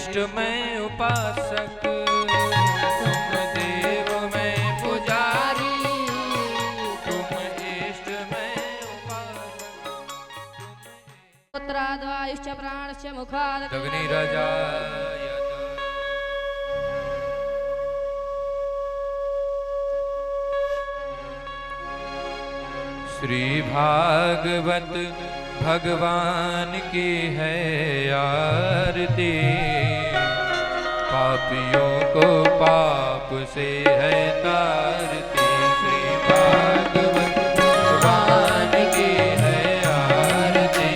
इष्ट में उपासक, तुम देव में पुजारी, तुम इष्ट में उपासक। पुत्राद्वायुश्च प्राणश्च मुखाद् अग्निराजाय श्री भागवत भगवान की है आरती, पापियों को पाप से है तारती। श्री भागवत भगवान की है आरती,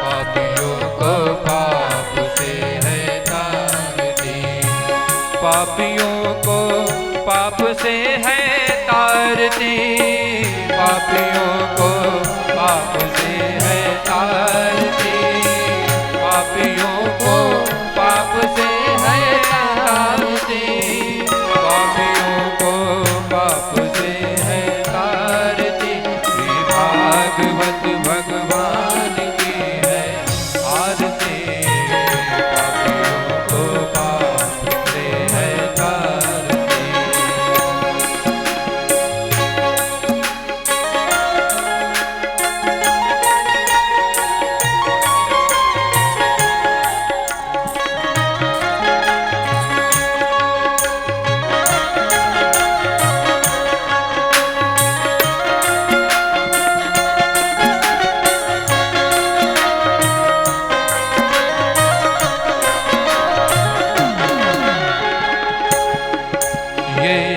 पापियों को पाप से है तारती। पापियों को पाप से है तारती, पापियों को पाप से है तारती, पापियों को पाप से है तारती, पापियों को पाप से है तारती। श्री भागवत भगवान की है आरती, पापियों को पाप से है तारती।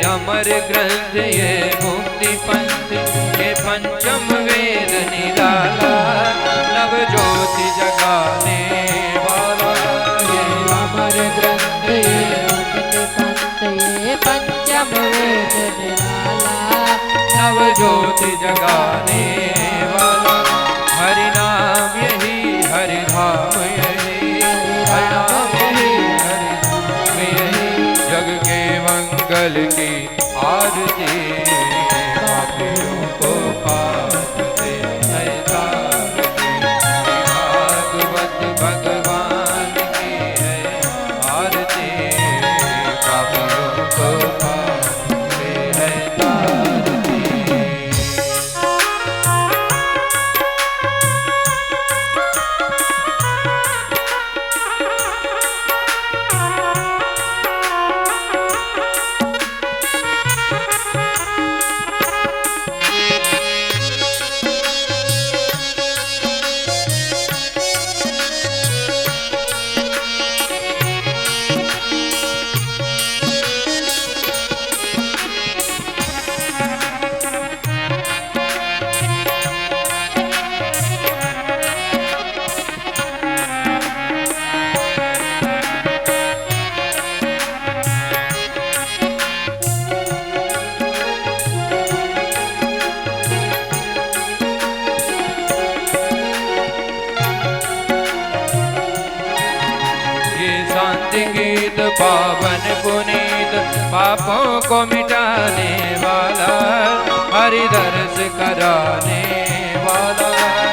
अमर ग्रंथ ये मुक्ति पंथ, ये पंचम वेद निराला, नव ज्योति जगाने वाला। ये अमर ग्रंथ ये मुक्ति पंथ, ये पंचम वेद निराला, नव ज्योति जगाने वाला। हरि नाम यही हरि धाम यही, हरि नाम यही हरि धाम यही, जग के मंगल की आरती। पापियों को पाप से है तारती, भागवत भगवान की है आरती, पापियों को पाप से है तारती। गीत पावन पुनीत, पापों को मिटाने वाला, हरि दर्श कराने वाला।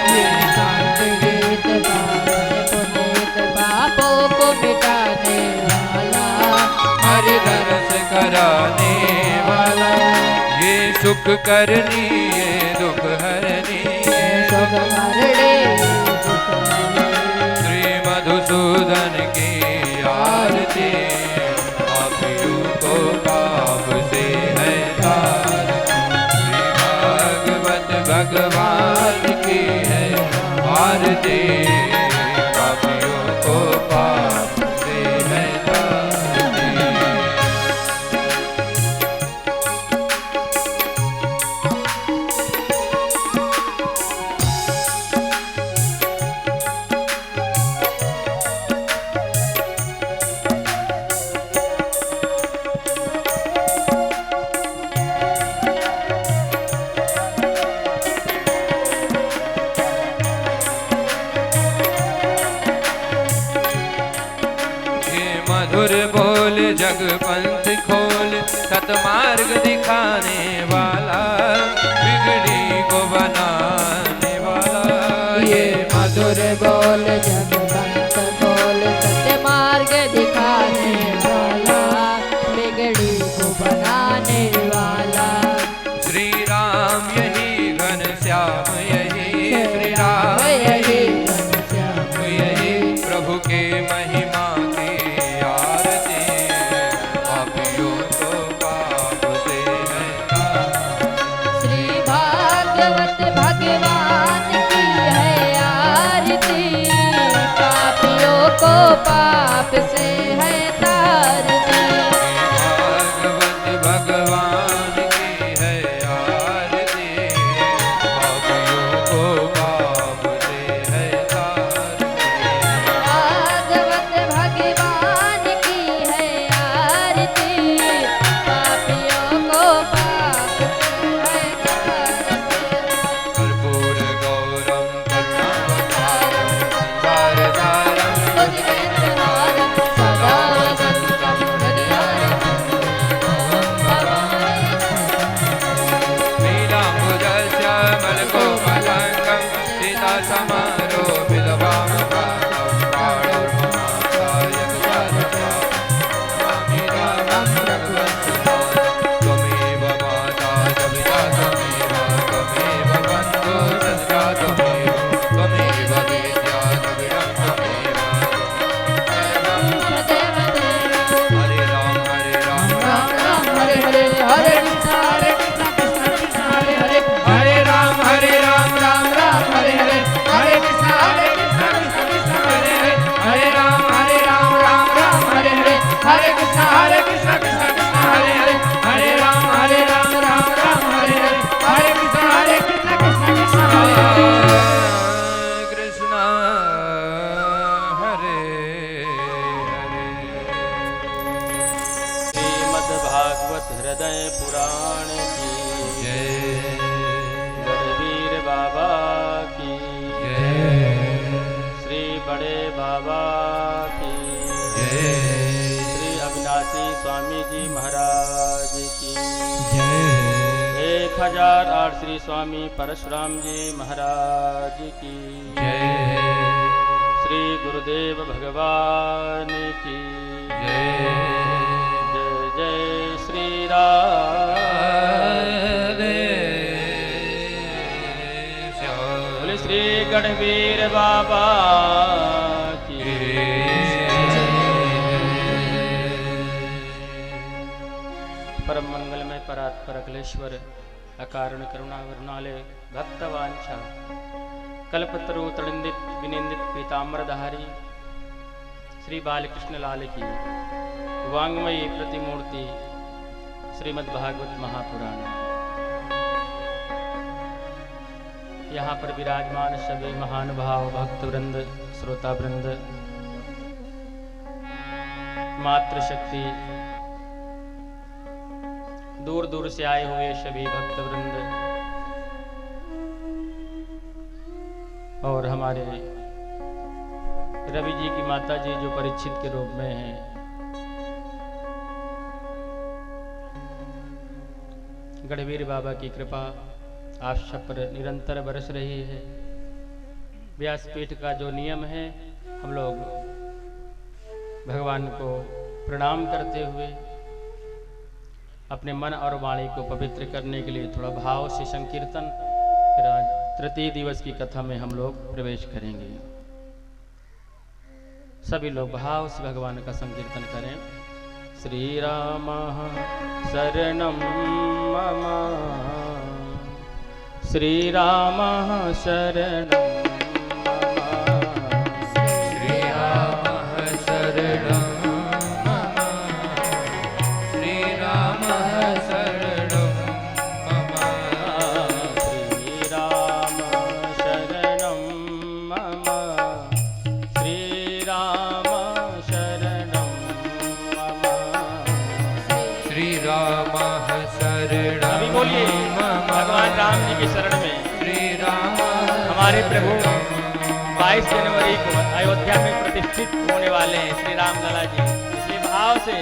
ये शांत गीत पावन पुनीत, पापों को मिटाने वाला, हरि दर्श कराने वाला। ये सुख करनी ये दुख हरनी, सुख हरणे श्री मधुसूदन की आरती। पापियों को पाप से है तारती, श्री भागवत भगवान की है आरती। पापियों को पाप से है तारती। मधुर बोल जग पंथ खोल, सतमार्ग दिखाने वाला, बिगड़ी को बनाने वाला। ये मधुर बोल जग पंथ खोल, सत्य मार्ग महिमा की आरती, पापियों को पाप से है श्री भागवत भगवान की है आरती, पापियों को पाप से है तारती। भागवत भगवान की है आरती, पापियों को पाप से है तारती। भागवत भगवान की है आरती, पापियों को पाप से है तारती। कर्पूर गौरम करुणावतारम संसारसारम भुजगेन्द्रहारं सदा वसन्तं नीलाम्बुजस्य मलकोमलाङ्गं सीतासमारोपितवामपादं प्राणोर्ममासायकसारसामि रामं रघुवंशनाथं। त्वमेव माता च पिता त्वमेव, त्वमेव बन्धुः सखा त्वमेव, त्वमेव वेद्या द्रविणं त्वमेव शरणं सदैव देव। हरे राम राम राम हरे हरे, हरे कृष्ण कृष्ण कृष्ण हरे हरे, हरे राम राम राम हरे हरे, हरे कृष्ण कृष्ण कृष्ण हरे हरे, हरे राम राम राम हरे हरे, हरे कृष्ण कृष्ण कृष्ण हरे हरे, हरे राम राम राम हरे हरे, हरे कृष्ण कृष्ण कृष्ण हरे हरे। कृष्ण हरे हरे। श्रीमद्भागवत हृदय पुराण की जय गढ़वीर बाबा की जय श्री बड़े बाबा की जय श्री अविनाशी स्वामी जी महाराज की जय 1008 श्री स्वामी परशुराम जी महाराज की जय श्री गुरुदेव भगवान की जय जय जय श्री राम बोले श्री गढ़वीर बाबा की परम मंगलमय परात्पर अखिलेश्वर अकारण करुणा वरुणालय भक्तवांछा कल्पतरु तड़िंदित विनिंदित पीताम्बरधारी श्री बालकृष्ण लाल की वांग्मयी प्रतिमूर्ति श्रीमद्भागवत महापुराण। यहाँ पर विराजमान सभी महानुभाव भक्त वृंद श्रोता वृंद मातृशक्ति दूर दूर से आए हुए सभी भक्त वृंद और हमारे रवि जी की माता जी जो परीक्षित के रूप में हैं, गढ़वीर बाबा की कृपा आप सब पर निरंतर बरस रही है। व्यासपीठ का जो नियम है, हम लोग भगवान को प्रणाम करते हुए अपने मन और वाणी को पवित्र करने के लिए थोड़ा भाव से संकीर्तन, फिर आज तृतीय दिवस की कथा में हम लोग प्रवेश करेंगे। सभी लोग भाव से भगवान का संकीर्तन करें। श्री राम शरणम मम, श्री राम शरणम मम, श्री राम शरणं मम, श्री राम शरणं मम, श्री राम शरणम मम, श्री राम शरणम मम। श्री राम शरणं अभी बोलिए मम, भगवान राम जी की शरण में श्री राम हमारे प्रभु 22 जनवरी को अयोध्या में प्रतिष्ठित होने वाले हैं श्री राम लला जी। इसलिए भाव से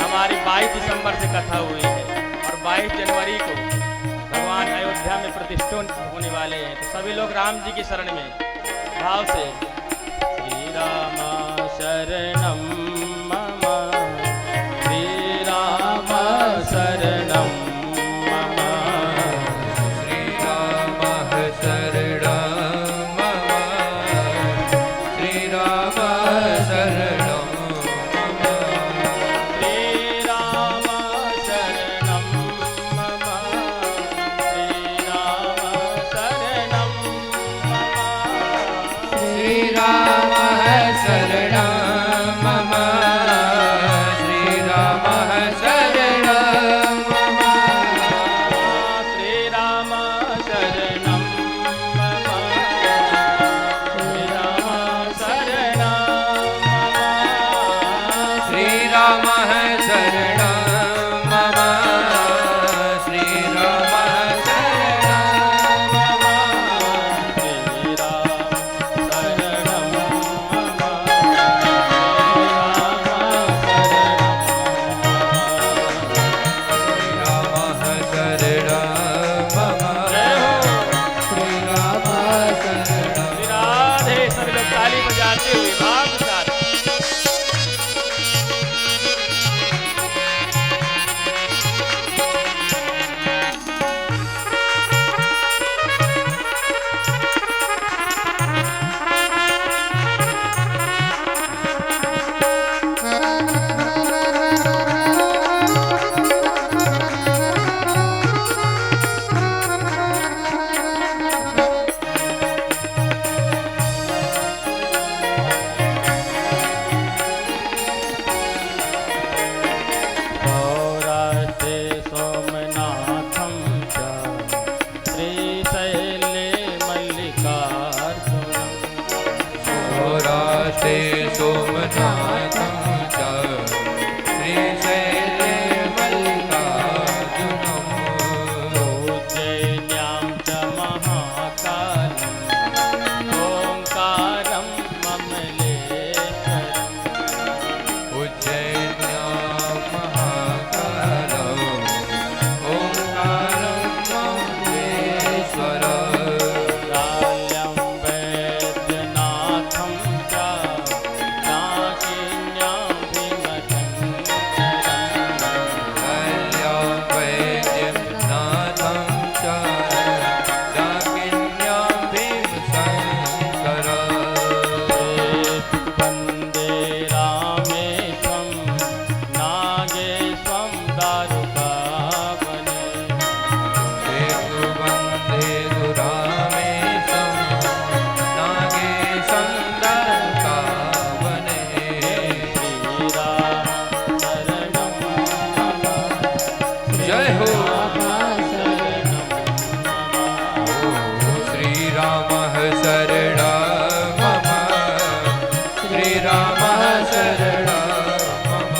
हमारी 22 दिसंबर से कथा हुई है और 22 जनवरी को भगवान अयोध्या में प्रतिष्ठित होने वाले हैं। तो सभी लोग राम जी की शरण में भाव से श्री राम शरणम मम, श्री राम शरणम मम, श्री राम शरणं मम, श्री श्रीराम शरणं मम श्रीराम शरणं मम श्रीराम शरणं मम श्रीराम शरणं मम श्रीराम शरणं मम श्रीराम शरणं मम श्रीराम शरणं मम श्रीराम शरणं मम श्रीराम शरणं मम श्रीराम शरणं मम श्रीराम शरणं राधे सभी लोग ताली बजाते हुए भाव के साथ सौराष्ट्रे सोमनाथं च श्रीशैले मल्लिकार्जुनं सौराष्ट्रे सोमनाथं च श्रीशैले मल्लिकार्जुनम् उज्जयिन्यां च महाकालं ओङ्कारं ममलेश्वरम् उज्जयिन्यां महाकालम् ओङ्कारं ममलेश्वरम् काल्यं वैद्यनाथं च नाकिन्यां भीमशङ्करम् कल्यां वैद्यं नाथं च डाकिन्यां भीमशङ्करम् वन्दे रामेशं नागेशं दारुकावने सेतुबन्धे दुरामेशं नागेशं दारुकावने जय हो श्रीराम शरणं मम श्रीराम शरणं मम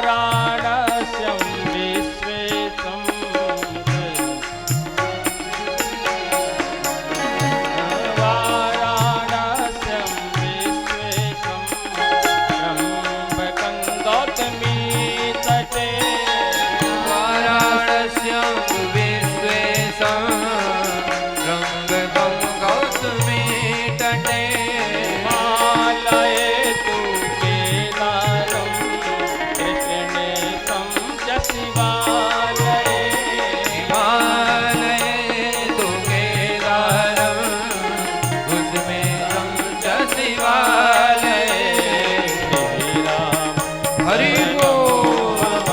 वाराणस्यं विश्वेशं वाराणस्यं विश्वेशं त्र्यम्बकं गौतमीतटे वाराणस्यां विश्वेशं त्र्यम्बकं गौतमीतटे हिमालयेतु केदारं कृष्णेशं च शिवालये हिमालये तु केदारं उद्मेतं च शिवालये श्रीराम हरि ओम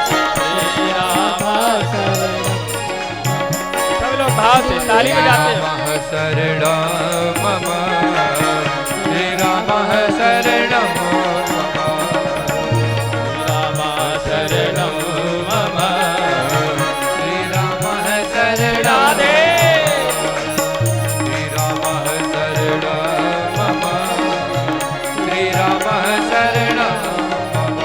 श्रीराम सब लोग भाव से ताली बजाते हैं रामः शरणं मम श्रीरामः शरणं मम राम शरणं मम श्रीरामः शरणं राधे श्रीरामः शरणं मम श्रीरामः शरणं मम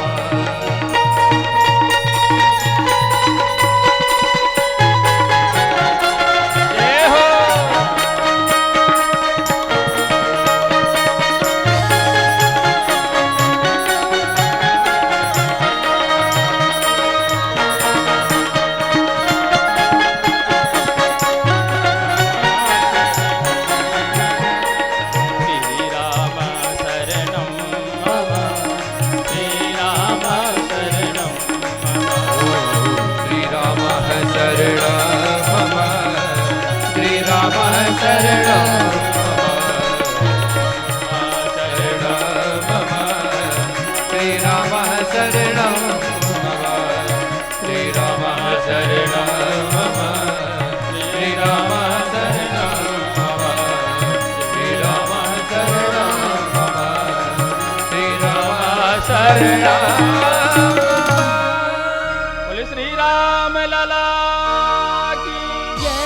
शरणं बोले श्री राम लला की जय,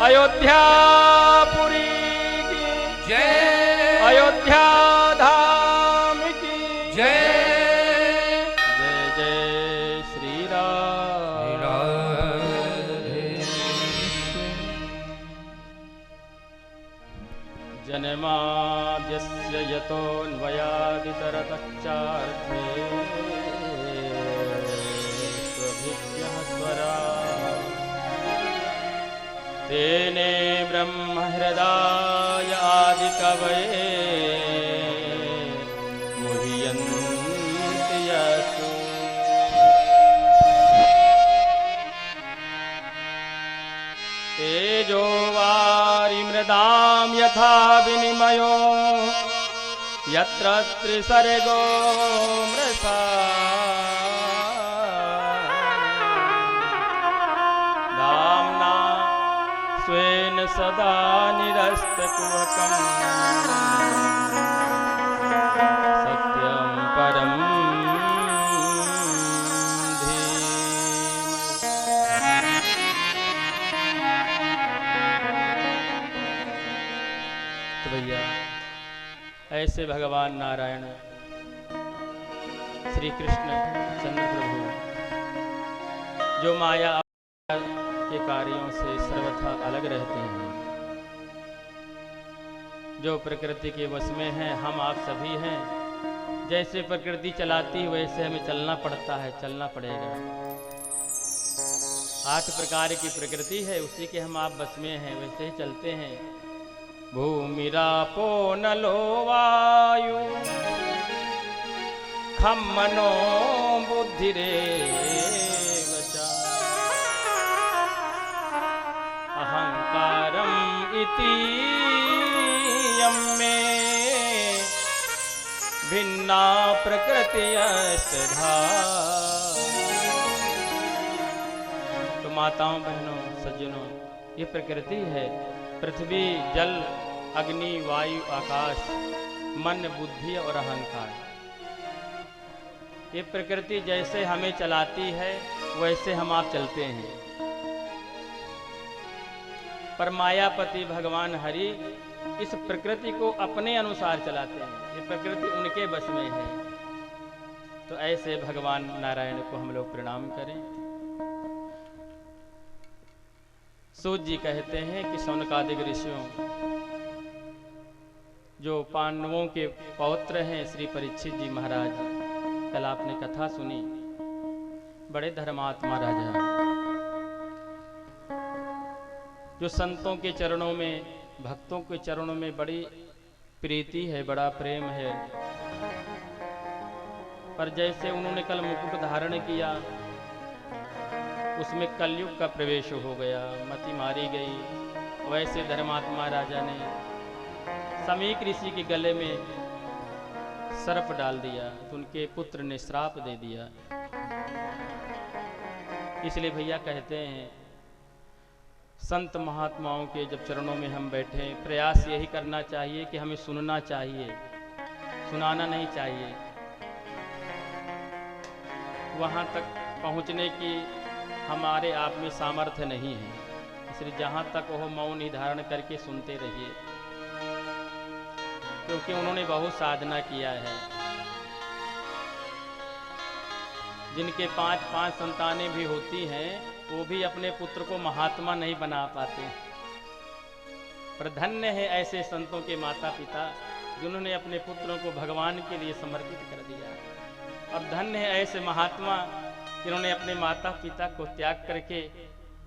अयोध्यापुरी की जय, अयोध्या धाम की जय। जय जय श्री राम। जन्माद्यस्य यतोऽन्वयादितरतश्चार्थे स्वभिज्ञः स्वराट् तेने ब्रह्महृदाय आदिकवये मुह्यन्ति यस्तु। तेजो वारिमृदां यथा विनिमयो यत्र त्रिसर्गो मृषा दाम्ना स्वेन सदा निरस्तकुहकं सत्यं परं तो भैया ऐसे भगवान नारायण श्री कृष्ण चंद्र प्रभु जो माया के कार्यों से सर्वथा अलग रहते हैं, जो प्रकृति के वश में हैं, हम आप सभी हैं। जैसे प्रकृति चलाती है वैसे हमें चलना पड़ता है, चलना पड़ेगा। 8 प्रकार की प्रकृति है, उसी के हम आप बस में हैं, वैसे ही चलते हैं। भूमिरापो नलो वायु खम मनो बुद्धिरेव च अहंकारम इति यम्मे भिन्ना प्रकृतियस्तधा। तो माताओं बहनों सज्जनों, ये प्रकृति है। पृथ्वी जल अग्नि वायु आकाश मन बुद्धि और अहंकार, ये प्रकृति जैसे हमें चलाती है वैसे हम आप चलते हैं। पर मायापति भगवान हरि इस प्रकृति को अपने अनुसार चलाते हैं, ये प्रकृति उनके बस में है। तो ऐसे भगवान नारायण को हम लोग प्रणाम करें। सूत जी कहते हैं कि शौनकादिक ऋषियों, जो पांडवों के पौत्र हैं श्री परीक्षित जी महाराज, कल आपने कथा सुनी, बड़े धर्मात्मा राजा, जो संतों के चरणों में भक्तों के चरणों में बड़ी प्रीति है, बड़ा प्रेम है। पर जैसे उन्होंने कल मुकुट धारण किया उसमें कलयुग का प्रवेश हो गया, मति मारी गई। वैसे धर्मात्मा राजा ने समीक ऋषि के गले में सर्प डाल दिया, तो उनके पुत्र ने श्राप दे दिया। इसलिए भैया कहते हैं संत महात्माओं के जब चरणों में हम बैठे, प्रयास यही करना चाहिए कि हमें सुनना चाहिए, सुनाना नहीं चाहिए। वहाँ तक पहुँचने की हमारे आप में सामर्थ्य नहीं है, इसलिए जहाँ तक वो मौन ही धारण करके सुनते रहिए, क्योंकि उन्होंने बहुत साधना किया है। जिनके 5-5 संतानें भी होती हैं, वो भी अपने पुत्र को महात्मा नहीं बना पाते। पर धन्य है ऐसे संतों के माता पिता जिन्होंने अपने पुत्रों को भगवान के लिए समर्पित कर दिया। अब धन्य है ऐसे महात्मा जिन्होंने अपने माता पिता को त्याग करके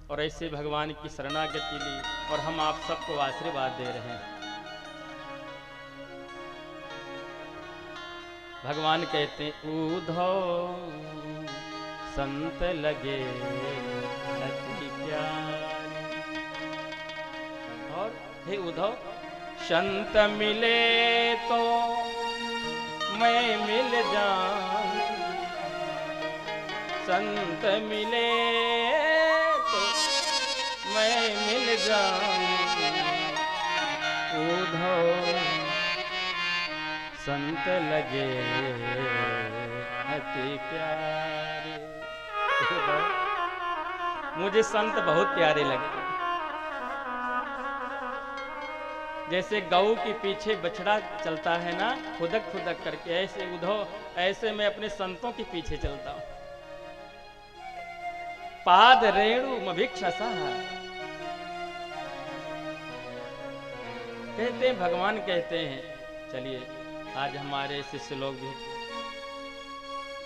और ऐसे भगवान की शरणागति ली, और हम आप सबको आशीर्वाद दे रहे हैं। भगवान कहते हैं उधो संत लगे अति प्यारे, और हे उद्धव, संत मिले तो मैं मिल जाऊं, संत मिले तो मैं मिल जाऊं, उद्धव संत लगे अति प्यारे। उद्धव, मुझे संत बहुत प्यारे लगते हैं। जैसे गऊ के पीछे बछड़ा चलता है ना, खुदक खुदक करके, ऐसे उद्धव, ऐसे मैं अपने संतों के पीछे चलता हूं। पाद रेणु मभिक्षसा, कहते हैं, भगवान कहते हैं। चलिए, आज हमारे शिष्य लोग भी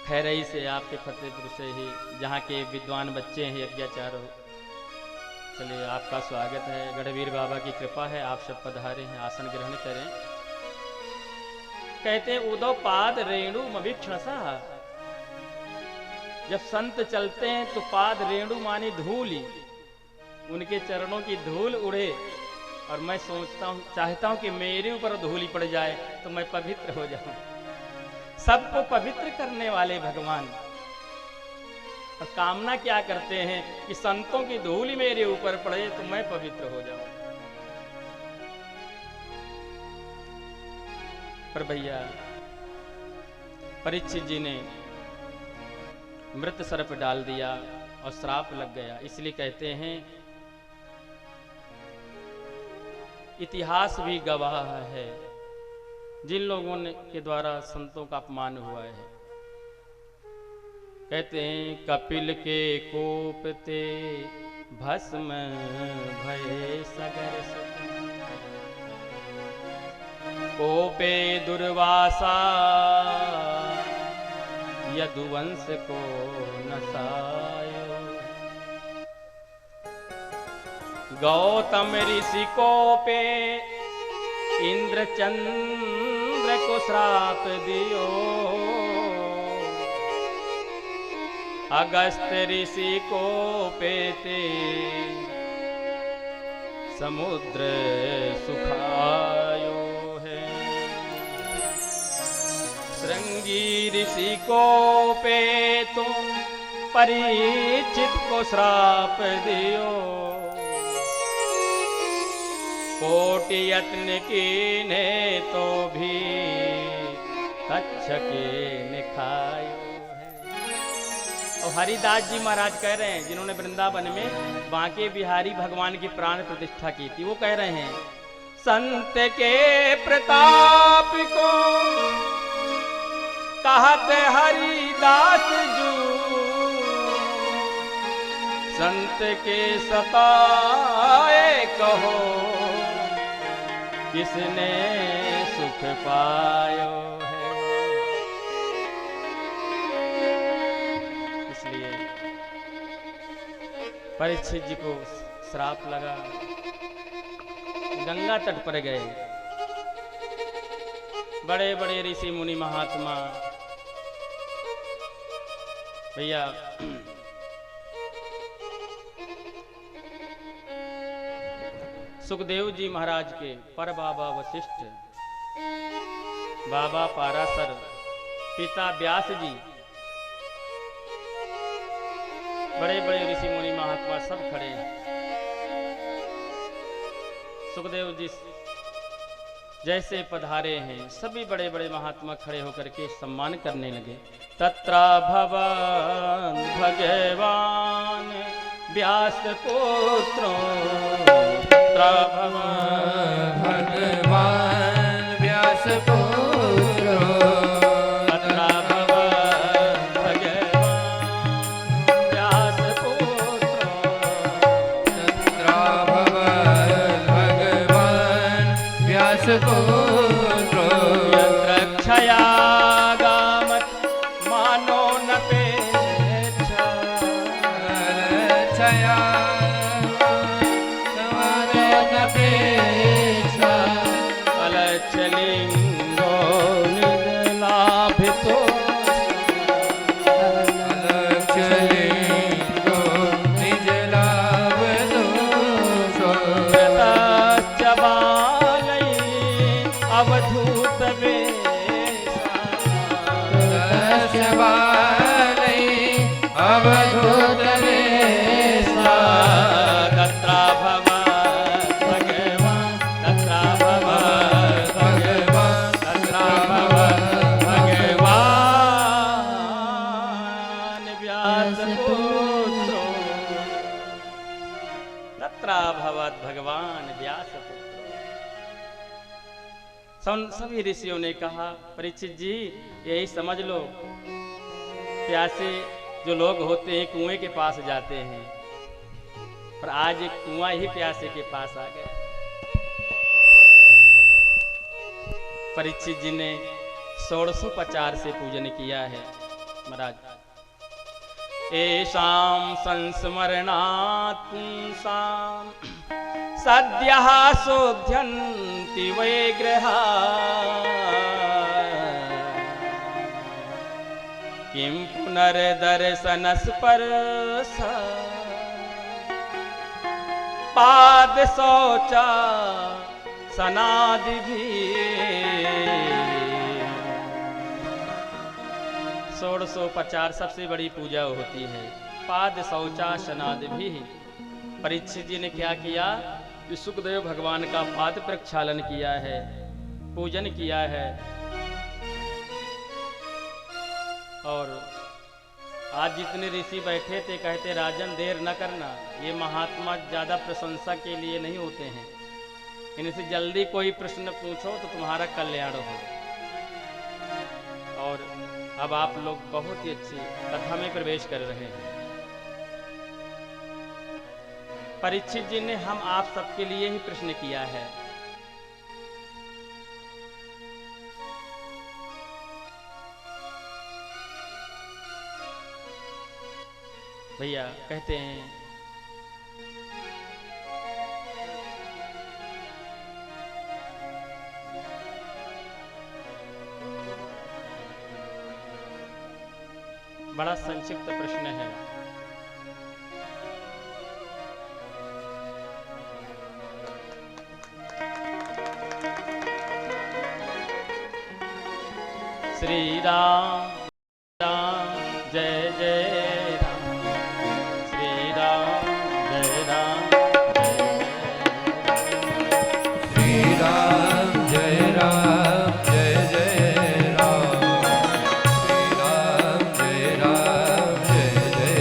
खैरई से, आपके फतेहपुर से ही, जहाँ के विद्वान बच्चे हैं यज्ञाचार्य, चलिए आपका स्वागत है। गढ़वीर बाबा की कृपा है, आप सब पधारे हैं, आसन ग्रहण करें। कहते हैं, उद्धव पाद रेणु मभिक्षसा, जब संत चलते हैं तो पाद रेणु मानी धूल, उनके चरणों की धूल उड़े, और मैं सोचता हूँ, चाहता हूँ कि मेरे ऊपर धूल ही पड़ जाए तो मैं पवित्र हो जाऊं। सबको पवित्र करने वाले भगवान, और कामना क्या करते हैं कि संतों की धूल ही मेरे ऊपर पड़े तो मैं पवित्र हो जाऊं। पर भैया, परीक्षित जी ने मृत सर्प डाल दिया और श्राप लग गया। इसलिए कहते हैं, इतिहास भी गवाह है, जिन लोगों ने के द्वारा संतों का अपमान हुआ है। कहते हैं, कपिल के कोप ते भस्म भये सगर सुत, कोपे दुर्वासा यदुवंश को नसायो, गौतम ऋषि को पे इंद्र चंद्र को श्राप दियो, अगस्त ऋषि को पेते समुद्र सुखायो है, श्रृंगी ऋषि को पे तो परीक्षित को श्राप दियो, कोटि यत्न कीने तो भी कच्छके ने खायो है। और हरिदास जी महाराज कह रहे हैं, जिन्होंने वृंदावन में बांके बिहारी भगवान की प्राण प्रतिष्ठा की थी, वो कह रहे हैं, संत के प्रताप को कहत हरिदास जू, संत के सताए कहो किसने सुख पायो है। इसलिए परीक्षित जी को श्राप लगा, गंगा तट पर गए। बड़े बड़े ऋषि मुनि महात्मा, भैया सुखदेव जी महाराज के पर बाबा वशिष्ठ, बाबा पाराशर, पिता व्यास जी, बड़े बड़े ऋषि मुनि महात्मा सब खड़े हैं। सुखदेव जी जैसे पधारे हैं, सभी बड़े बड़े महात्मा खड़े होकर के सम्मान करने लगे। तत्रा भवन भगवान व्यास पुत्रो, भगवान व्यास पुत्रो, तत्रा भवन भगवान व्यास पुत्रो, तत्रा भवन भगवान व्यास पुत्रो, यत्र क्षयागामत् मानो न पेच्छा, छया अलच्छलिंगो निजलाभितो, अलच्छलिंगो निजलाभितो, यतश्च तत्राभवत भगवान व्यास सभी ऋषियों ने कहा, परीक्षित जी यही समझ लो, प्यासे जो लोग होते हैं कुएं के पास जाते हैं, पर आज एक कुआं ही प्यासे के पास आ गया। परीक्षित जी ने 1650 से पूजन किया है। महाराज एषां संस्मरणात् पुंसां सद्यः शोध्यन्ति वै गृहा किं पुनर्दर्शनस्पर्श पाद शौचा सनादिभिः। 1650 सबसे बड़ी पूजा होती है, पाद शौचा सनादिभिः। परीक्षित जी ने क्या किया कि सुखदेव भगवान का पाद प्रक्षालन किया है, पूजन किया है। और आज जितने ऋषि बैठे थे कहते राजन देर न करना, ये महात्मा ज़्यादा प्रशंसा के लिए नहीं होते हैं, इनसे जल्दी कोई प्रश्न पूछो तो तुम्हारा कल्याण हो। और अब आप लोग बहुत ही अच्छी कथा में प्रवेश कर रहे हैं। परीक्षित जी ने हम आप सबके लिए ही प्रश्न किया है। भैया कहते हैं बड़ा संक्षिप्त प्रश्न है। श्री राम राम जय जय राम, श्री राम जय राम श्री राम जय राम जय जय राम, श्री राम जय राम जय जय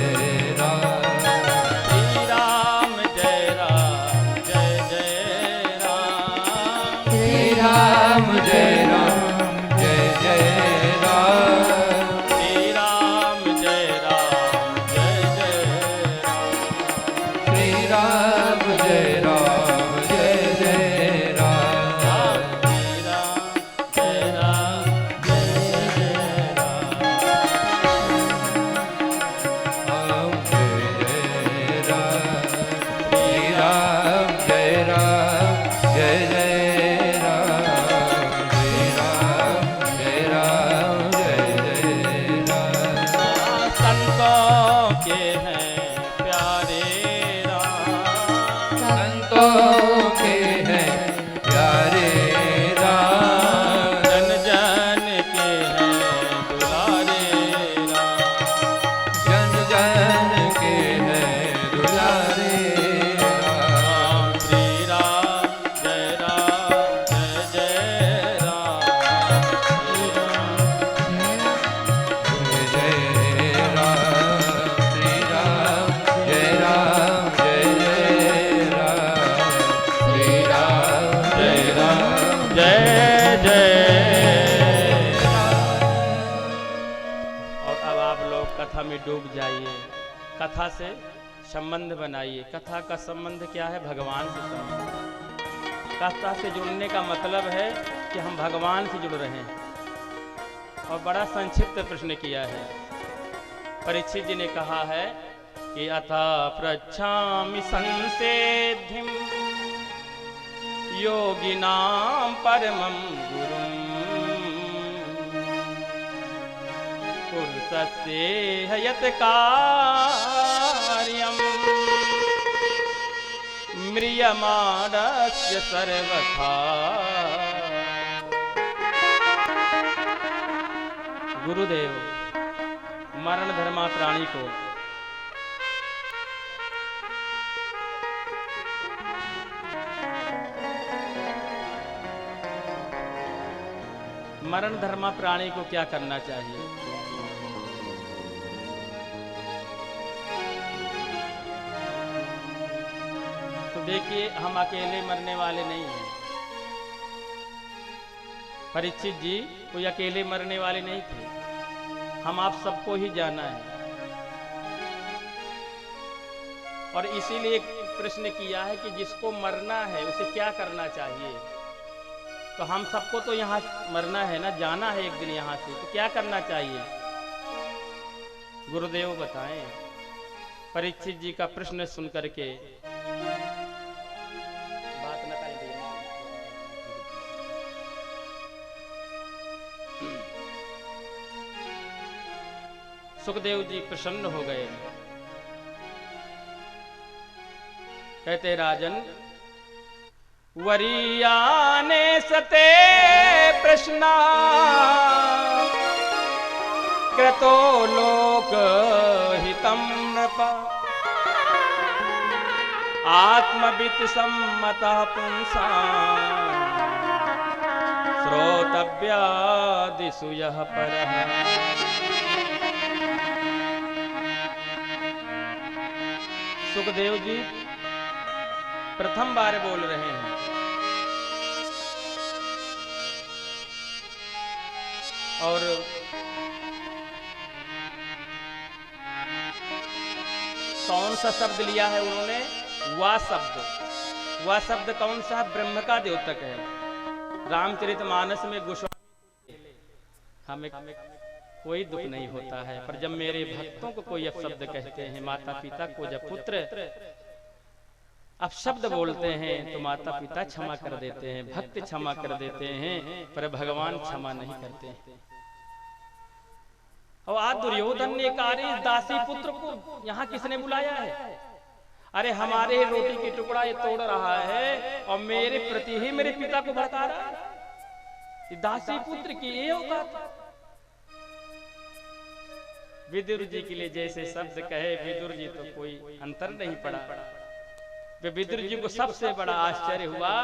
राम, श्री राम जय राम जय जय राम, श्री राम जय राम जय जय राम, श्री राम जय राम जय जय राम, श्री राम जय राम जय जय राम, श्री राम जय राम जय जय राम, राम जय राम, श्री राम जय राम जय जय राम, श्री राम जय राम जय जय राम, संतों के हैं प्यारे राम, संतों के हैं प्यारे राम, जन जन के हैं दुलारे राम, जन जन के हैं दुलारे राम, श्री राम जय जय राम, श्री राम जय जय राम, श्री राम जय राम जय जय राम, श्री राम जय राम जय जय और अब आप लोग कथा में डूब जाइए, कथा से संबंध बनाइए। कथा का संबंध क्या है? भगवान से संबंध। कथा से जुड़ने का मतलब है कि हम भगवान से जुड़ रहे हैं। और बड़ा संक्षिप्त प्रश्न किया है। परीक्षित जी ने कहा है कि अथा पृच्छामि संसेद्धिं योगिनां परमं गुरुं पुरुषस्य यत् कार्यं म्रियमाणस्य सर्वथा। गुरुदेव मरण धर्मा प्राणी को मरण धर्मा प्राणी को क्या करना चाहिए? देखिए हम अकेले मरने वाले नहीं हैं। परीक्षित जी कोई अकेले मरने वाले नहीं थे, हम आप सबको ही जाना है। और इसीलिए प्रश्न किया है कि जिसको मरना है उसे क्या करना चाहिए। तो हम सबको तो यहाँ मरना है ना, जाना है एक दिन यहाँ से, तो क्या करना चाहिए गुरुदेव बताएं। परीक्षित जी का प्रश्न सुन करके बात न करें भैया। सुखदेव जी प्रसन्न हो गए। कहते राजन वरीयाने सते प्रश्ना क्रतो लोक हितम नृप आत्मवित् सम्मतः पुंसा श्रोतव्यादिषु यः परः। सुखदेव जी प्रथम बार बोल रहे हैं। और कौन सा शब्द लिया है उन्होंने? वह शब्द। वह शब्द कौन सा है? ब्रह्म का द्योतक है। रामचरितमानस में गोस्वामी हमें कोई दुख नहीं होता है, पर जब मेरे भक्तों को कोई अपशब्द कहते हैं, माता पिता को जब पुत्र अपशब्द बोलते हैं तो माता पिता क्षमा कर देते हैं, भक्त क्षमा कर देते हैं, पर भगवान क्षमा नहीं करते हैं। और आज दुर्योधन ने कहा इस दासी पुत्र को यहाँ किसने बुलाया है? अरे हमारे रोटी के टुकड़ा ये तोड़ रहा है और मेरे प्रति ही मेरे पिता को भड़का रहा है। दासी पुत्र की ये औकात। विदुर जी के लिए जैसे शब्द कहे, विदुर जी तो कोई अंतर नहीं पड़ा। विदुर जी को सबसे बड़ा आश्चर्य हुआ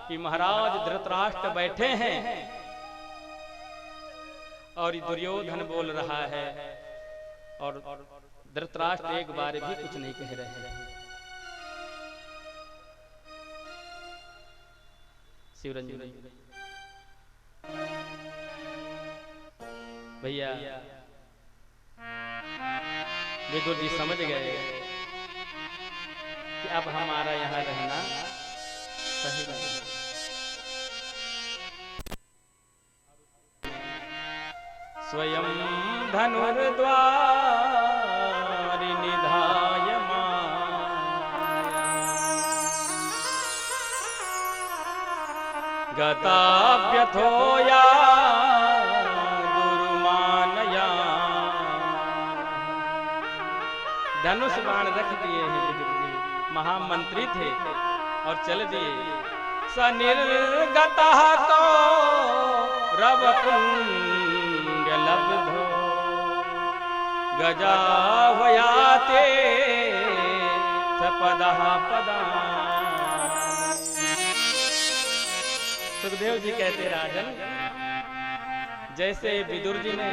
कि महाराज धृतराष्ट्र बैठे हैं और दुर्योधन बोल रहा है और धृतराष्ट्र एक बार भी कुछ नहीं कह रहे हैं। शिवरंजन भैया विदुर जी समझ गए कि अब हमारा यहाँ रहना सही नहीं। स्वयं धनुर्द्वारि निधाय गताभ्यथोया दुर्मानया। धनुष बाण रख दिए हैं विदुर जी, महामंत्री थे और चल दिए। सनिर्गतः को रवपुंग लब्धो गजावयाते सपदः पदा। सुखदेव जी कहते राजन, जैसे विदुर जी ने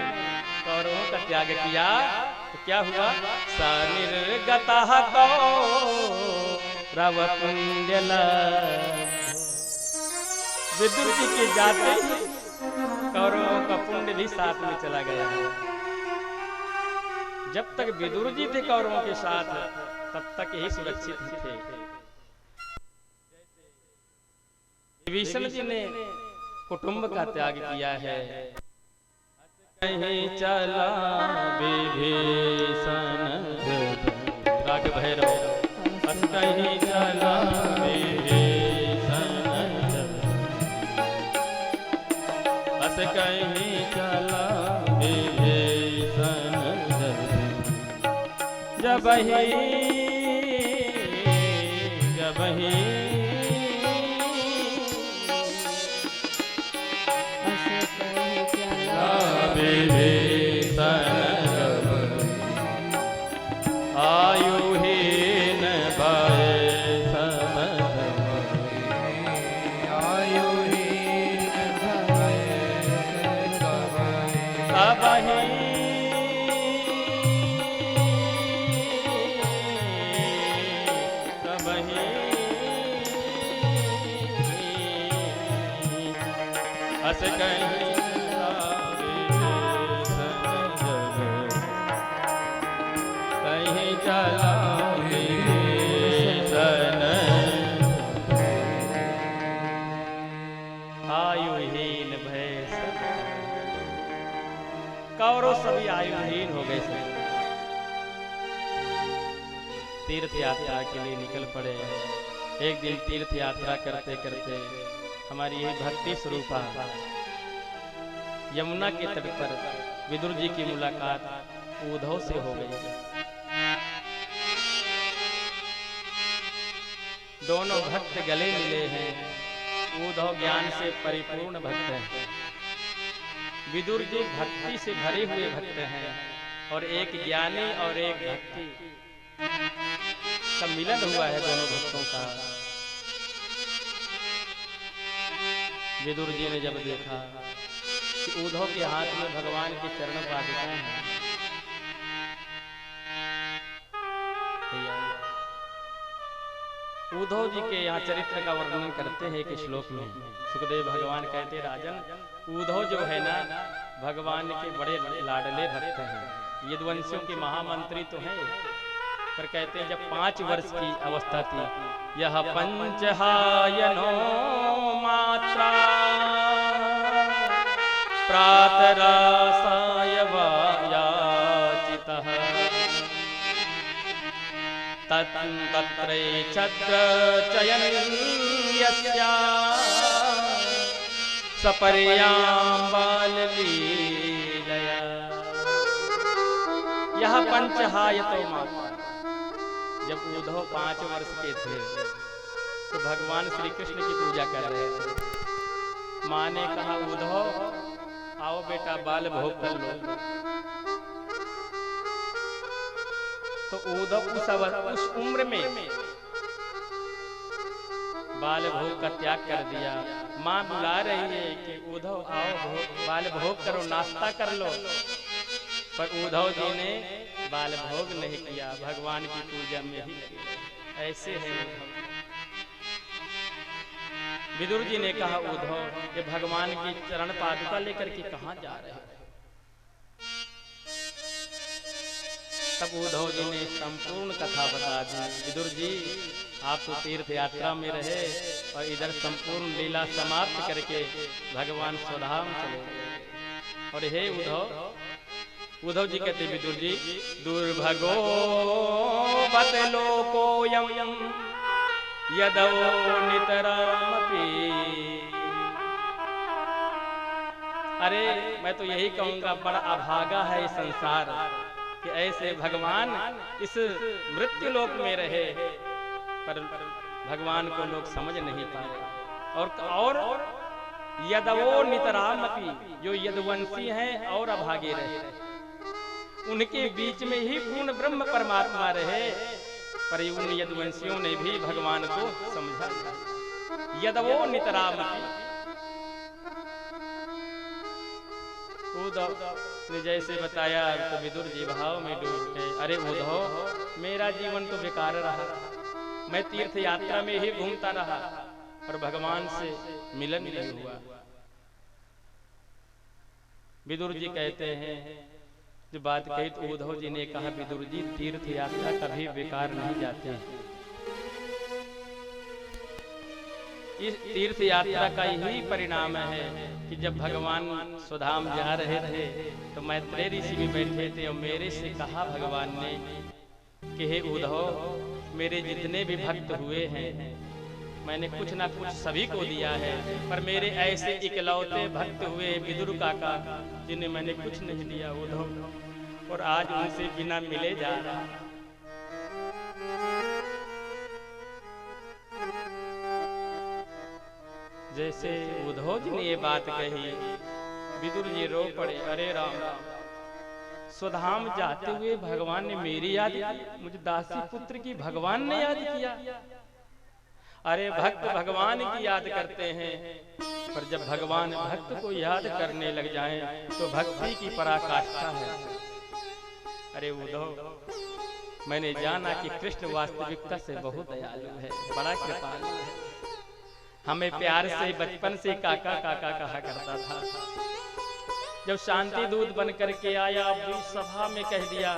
कौरवों का त्याग किया तो क्या हुआ? सनिर्गतः कौरवपुंज लब्धो। विदुर जी के जाते कौरवों का पुण्य भी साथ में चला गया। जब तक विदुर जी थे कौरवों के साथ तब तक ही सुरक्षित थे। विभीषण जी ने कुटुंब का त्याग किया है। कहीं चला विभीषण राग भैरव, कहीं चला विभीषण, कहीं चला विभीषण, जब ही आयुहीन भय हस कहीं लागे सन जग, कहीं चलागे सन। आयुहीन भय सब, कौरव सभी आयुहीन हो गए थे। तीर्थ यात्रा के लिए निकल पड़े। एक दिन तीर्थ यात्रा करते करते हमारी यही भक्ति स्वरूपा यमुना के तट पर विदुर जी की मुलाकात उद्धव से हो गई। दोनों भक्त गले मिले हैं। उद्धव ज्ञान से परिपूर्ण भक्त हैं, विदुर जी भक्ति से भरे हुए भक्त हैं, और एक ज्ञानी और एक भक्ति का मिलन हुआ है दोनों भक्तों का। विदुर जी ने जब देखा कि उद्धव के हाथ में भगवान की चरण पादुकाएं हैं, उद्धव जी के यहाँ चरित्र का वर्णन करते हैं एक श्लोक में। सुखदेव भगवान कहते, राजन उद्धव जो है ना भगवान के बड़े लाडले भक्त हैं, यदुवंशियों के महामंत्री तो हैं, पर कहते हैं जब 5 वर्ष की अवस्था थी, यह पंचहायनो मात्रा प्रातरासाय वायाचितः तत्रै छत्र चयन यस्या सपर्यां बाललीलया। यह पंचहायतो मात्रा, जब उद्धव 5 वर्ष के थे तो भगवान श्री कृष्ण की पूजा कर रहे थे। माँ ने कहा, उद्धव आओ बेटा बाल भोग कर लो। तो उद्धव उस उम्र में बाल भोग का त्याग कर दिया। माँ बुला रही है कि उद्धव आओ बाल भोग करो, नाश्ता कर लो, पर उद्धव जी ने बाल भोग नहीं किया, भगवान की पूजा में ही लगे। ऐसे है उद्धव। विदुर जी ने कहा, उद्धव कि भगवान की चरण पादुका लेकर के कहाँ जा रहे हो? तब उद्धव जी ने संपूर्ण कथा बता दी। विदुर जी आप तो तीर्थ यात्रा में रहे और इधर संपूर्ण लीला समाप्त करके भगवान स्वधाम चले गए। और हे उद्धव जी कहते, विदुर जी दुर्भगो बत लोकोयम यदवो नितरामपि। अरे मैं तो यही कहूंगा, बड़ा अभागा है इस संसार कि ऐसे भगवान इस मृत्यु लोक में रहे, पर भगवान को लोग समझ नहीं पाए। और यदवो नितरामपि, जो यदुवंशी हैं और अभागे रहे, उनके बीच में ही पूर्ण ब्रह्म परमात्मा रहे, पर उन यदुवंशियों ने भी भगवान को समझा। यदवो नितरामपि। उद्धव ने जैसे बताया तो विदुर जी भाव में डूब गए। अरे उद्धव, मेरा जीवन तो बेकार रहा, मैं तीर्थ यात्रा में ही घूमता रहा और भगवान से मिलन नहीं हुआ। विदुर जी कहते हैं, जो बात कही तो उद्धव जी ने कहा, विदुर जी तीर्थ यात्रा कभी बेकार नहीं जाते हैं। इस तीर्थ यात्रा का यही परिणाम है कि जब भगवान स्वधाम जा रहे थे तो मैत्रेय ऋषि भी बैठे थे और मेरे से कहा भगवान ने कि हे उद्धव, मेरे जितने भी भक्त हुए हैं मैंने कुछ ना कुछ सभी को दिया है, पर मेरे ऐसे इकलौते भक्त हुए विदुर काका जिन्हें मैंने कुछ नहीं दिया उद्धव, और आज उनसे बिना मिले जा रहा। जैसे उद्धव जी ने ये बात कही, विदुर जी रो पड़े। अरे राम, स्वधाम जाते हुए भगवान ने मेरी याद की, मुझे दासी पुत्र की भगवान ने याद किया। अरे भक्त भगवान की याद करते हैं, पर जब भगवान भक्त को याद करने लग जाएं तो भक्ति की पराकाष्ठा है। अरे उद्धव, मैंने जाना कि कृष्ण वास्तविकता से बहुत दयालु है, बड़ा कृपालु है। हमें प्यार से बचपन से काका काका कहा करता था। जब शांति दूत बन करके आया, बीच सभा में कह दिया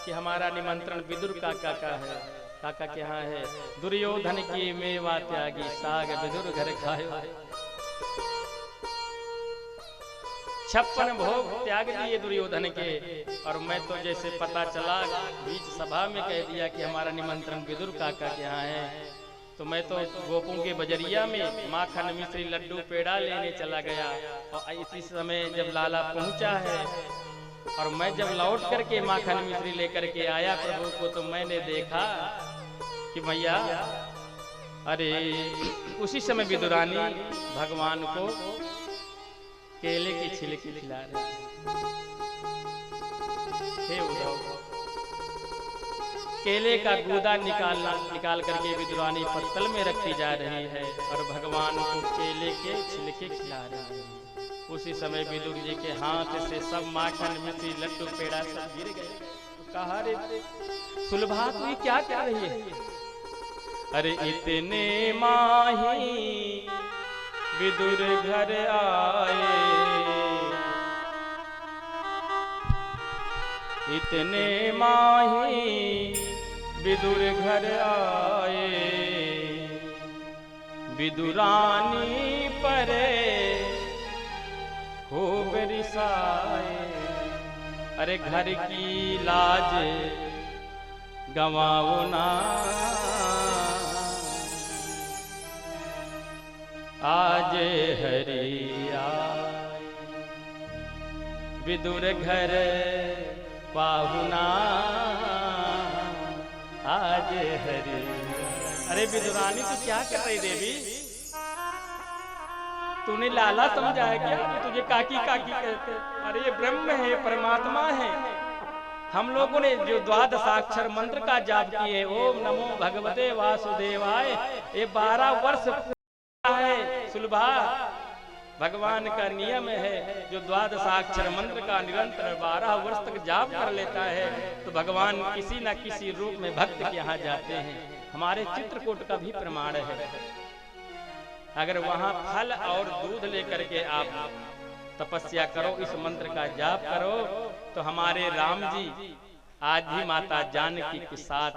कि हमारा निमंत्रण विदुर काका का है। काका के यहाँ है, दुर्योधन की मेवा त्यागी, साग विदुर घर खायो। 56 भोग त्याग दिए दुर्योधन के, और मैं तो जैसे पता चला बीच सभा में कह दिया कि हमारा निमंत्रण विदुर काका के यहाँ है, तो मैं तो गोपों के बजरिया में माखन मिश्री लड्डू पेड़ा लेने चला गया। और इसी समय जब लाला पहुंचा है और मैं जब लौट करके माखन मिश्री लेकर के आया प्रभु को, तो मैंने देखा कि भैया, अरे उसी समय विदुरानी भगवान को केले की छिलकी खिला रहे हे उद्धव। केले का गूदा निकाल करके विदुरानी पत्तल में रखी जा रही है और भगवान को केले के छिलके खिला रही है। उसी समय विदुर जी के हाथ से सब माखन मिश्री लड्डू पेड़ा सब गिर गए। तो कहा, रे सुलभा तू क्या कर रही है? अरे इतने माही विदुर घर आए, इतने माही विदुर घर आए, विदुरानी परे खूब रिसाए। अरे घर की लाज गंवाओ ना, आज हरि आए, विदुर घर पाहुना आज हरि। अरे विदुरानी तू क्या कर रही देवी? तूने लाला समझा है क्या कि तुझे काकी काकी कहते? अरे ये ब्रह्म है, परमात्मा है। हम लोगों ने जो द्वादशाक्षर मंत्र का जाप किए, ओम नमो भगवते वासुदेवाय, ये 12 वर्ष है सुलभा। भगवान का नियम है, जो द्वादशाक्षर मंत्र का निरंतर 12 वर्ष तक जाप कर लेता है, तो भगवान किसी न किसी रूप में भक्त के यहाँ जाते हैं। हमारे चित्रकूट का भी प्रमाण है। अगर वहां फल और दूध लेकर के आप तपस्या करो, इस मंत्र का जाप करो, तो हमारे राम जी आज भी माता जानकी के साथ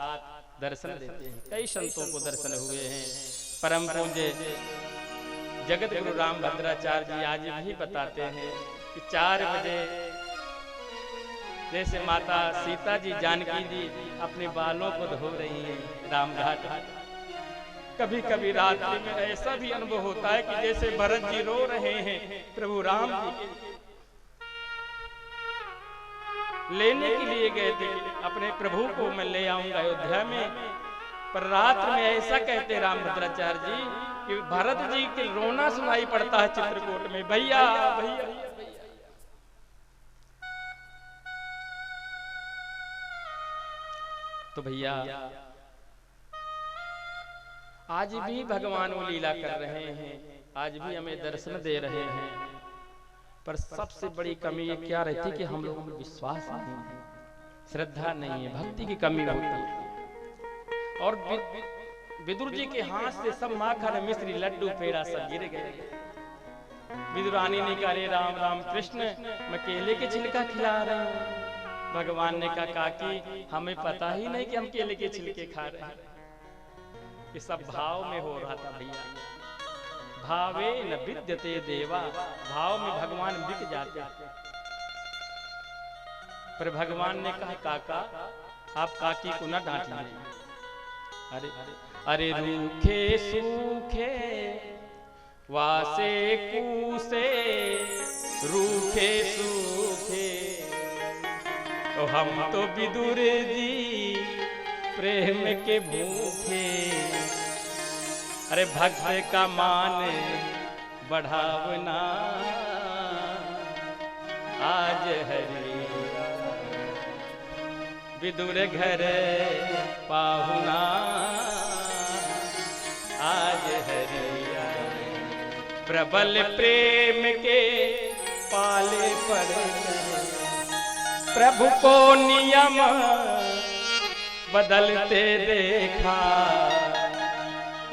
दर्शन देते हैं। कई संतों को दर्शन हुए हैं। परम पूज्य जगत गुरु राम भद्राचार्य जी आज भी बताते हैं कि 4 बजे जैसे माता सीता जी जानकी जी अपने बालों को धो रही हैं रामघाट, कभी कभी रात्रि में ऐसा भी अनुभव होता है कि जैसे भरत जी रो रहे हैं प्रभु राम जी लेने के लिए गए थे, अपने प्रभु को मैं ले आऊंगा अयोध्या में, पर रात में ऐसा कहते रामभद्राचार्य जी कि भरत जी के रोना सुनाई पड़ता है चित्रकूट में, भैया भैया। तो भैया आज भी भगवान वो लीला कर रहे हैं, आज भी हमें दर्शन दे रहे हैं, पर सबसे बड़ी कमी ये क्या रहती है कि हम लोगों में विश्वास नहीं है, श्रद्धा नहीं है, भक्ति की कमी होती है। और विदुर जी के हाथ से सब माखन मिश्री लड्डू पेड़ा सब गिर गए। विदुरानी ने कहा, रे राम राम कृष्ण, मैं केले के छिलका खिला रही हूँ। भगवान ने कहा, काकी हमें पता ही नहीं कि हम केले के छिलके खा रहे हैं। ये सब भाव में हो रहा था भैया। भावे न विद्यते देवा, भाव में भगवान बिक जाते हैं। पर भगवान ने कहा, काका आप काकी को न डांटिए। अरे अरे रूखे सूखे वासे कूसे, रूखे सूखे, तो हम तो विदुर जी प्रेम के भूखे। अरे भक्त का मान बढ़ावना, आज हरि विदुर घर पाहुना, आज हरि प्रबल प्रेम के पाले पड़े, प्रभु को नियम बदलते देखा,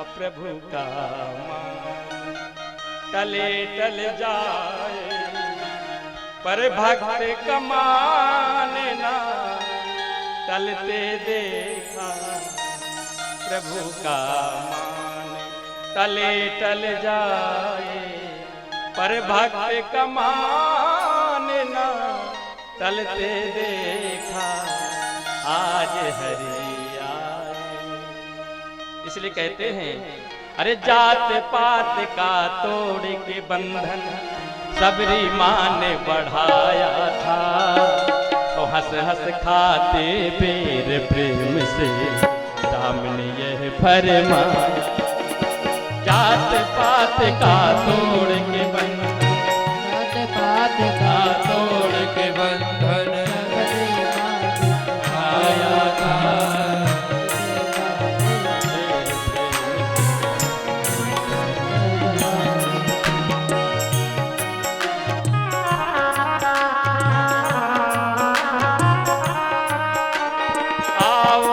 प्रभु का मान टले टल जाए, पर भक्त कमान ना टलते देखा। प्रभु का मान टले टल जाए, पर भक्त कमान ना टलते देखा। आज हरि आए। इसलिए कहते हैं, अरे जात पात का तोड़ के बंधन सबरी माँ ने बढ़ाया था। तो हंस हंस खाते पेर प्रेम से राम ने यह फरमाया। जात पात का तोड़ के बंधन, जात पात का तोड़ के बंधन आया था।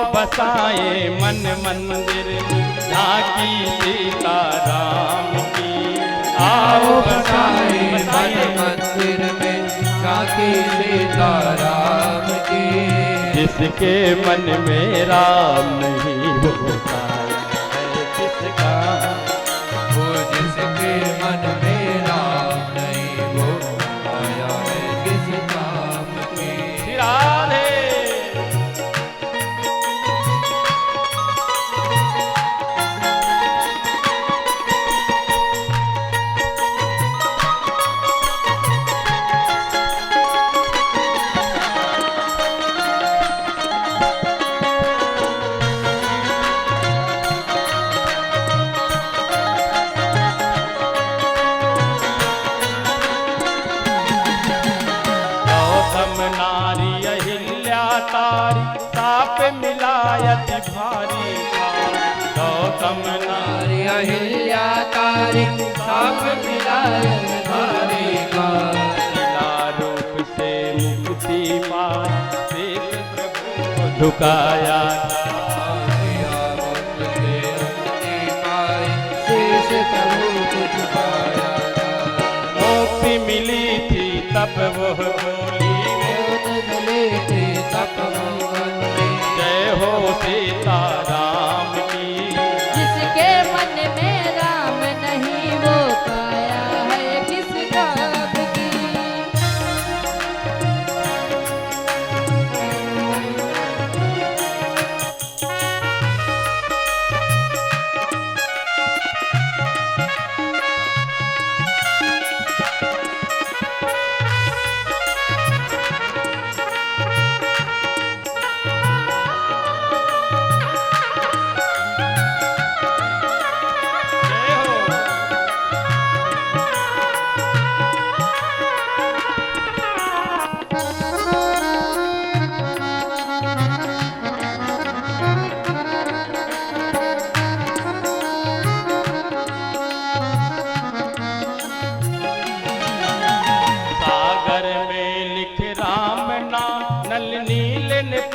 बसाए मन मंदिर झांकी सीता राम की। आओ बसाए मन मंदिर में झांकी सीता राम की। जिसके मन में राम नहीं वो काया है किसका। वो जिसके मन में राम नहीं वो आया है किस काम की। राधे नारी अहिल्या तारी ताप मिलायति भारी था। गौतम नारी अहिल्या तारी साप मिलायत भारी का। लीला रूप से मुक्ति पाई शेष प्रभु को झुकाया था। शेष प्रभु को झुकाया था। मुक्ति मिली थी तब वह बोली, जय हो सीता राम की। जिसके मन में राम नहीं वो काया है किस काम की।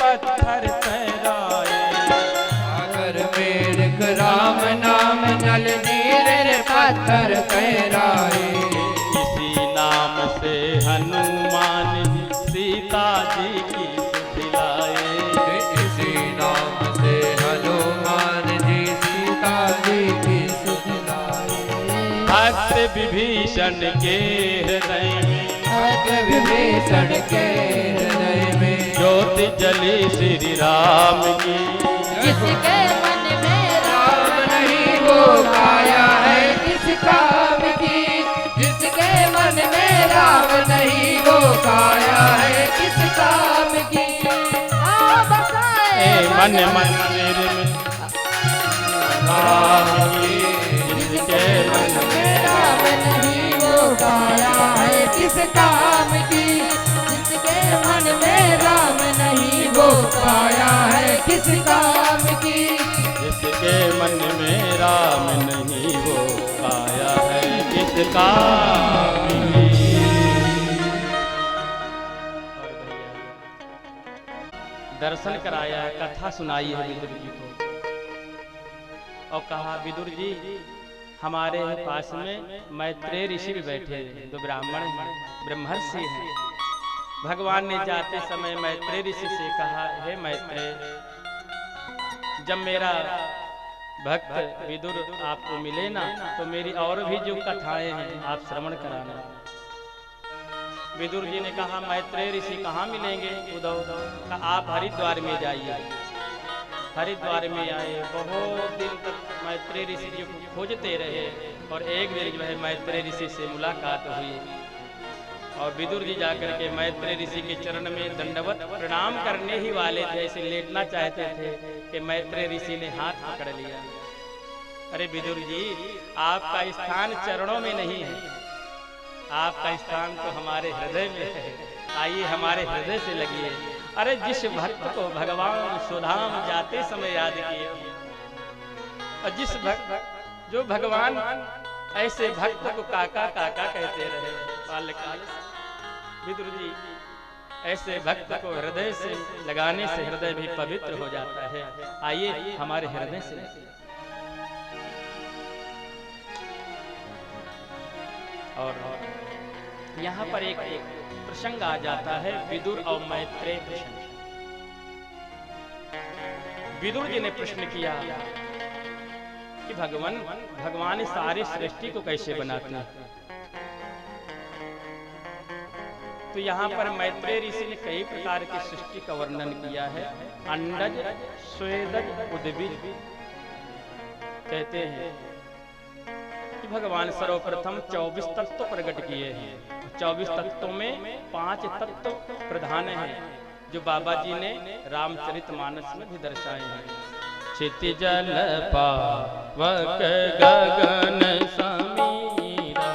पत्थर तैराए। सागर में लिख राम नाम नल नील पत्थर तैराए। इसी नाम से हनुमान जी सीता जी की सुधिलाए। इसी नाम से हनुमान जी सीता जी की सुधिलाए। भक्त विभीषण के हृदय में, भक्त विभीषण के हृदय में ज्योति जली श्री राम की। जिसके मन में राम नहीं वो काया है किस काम की। जिसके मन में राम नहीं वो काया है किस काम की। आओ बसाए मन मंदिर में राम की। जिसके मन में राम नहीं वो काया है किस काम की। जिसके मन में राम नहीं वो काया है किस काम की। जिसके मन में राम नहीं वो पाया है किसका। दर्शन कराया, कथा सुनाई है मित्र जी को। और कहा विदुर जी हमारे पास में मैत्रेय ऋषि भी बैठे हैं, जो ब्राह्मण हैं, ब्रह्मर्षि हैं। भगवान ने जाते समय मैत्रेय ऋषि से कहा, हे मैत्रेय, जब मेरा भक्त विदुर आपको मिले ना तो मेरी और भी जो कथाएं हैं आप श्रवण कराना। विदुर जी ने कहा, मैत्रेय ऋषि कहाँ मिलेंगे? उद्धव का आप हरिद्वार में जाइए। हरिद्वार में आए, बहुत दिन तक मैत्रेय ऋषि जी को खोजते रहे और एक बार जो है मैत्रेय ऋषि से मुलाकात हुई और विदुर जी जाकर के मैत्रेय ऋषि के चरण में दंडवत प्रणाम करने ही वाले थे, ऐसे लेटना चाहते थे कि मैत्रेय ऋषि ने हाथ पकड़ लिया। अरे विदुर जी, आपका स्थान चरणों में नहीं है, आपका स्थान तो हमारे हृदय में है, आइए हमारे हृदय से लगिए। अरे जिस भक्त को भगवान सुधाम जाते समय याद किए और जिस भक्त जो भगवान ऐसे भक्त को काका काका कहते रहे बाल्यकाल से, विदुर जी ऐसे भक्त को हृदय से लगाने से हृदय भी पवित्र हो जाता है, आइए हमारे हृदय से लगिए। और यहाँ पर एक प्रसंग आ जाता है, विदुर और मैत्रेय प्रसंग। विदुर जी ने प्रश्न किया कि भगवान सारी सृष्टि को कैसे बनाते हैं? तो यहाँ पर मैत्रेय ऋषि ने कई प्रकार की सृष्टि का वर्णन किया है। अंडज, स्वेदज, उद्भिज। कहते हैं कि भगवान सर्वप्रथम 24 तत्व प्रकट किए हैं। 24 तत्वों में 5 तत्व प्रधान हैं जो बाबा जी ने रामचरितमानस में भी दर्शाए हैं। क्षितिजल पावक गगन समीरा,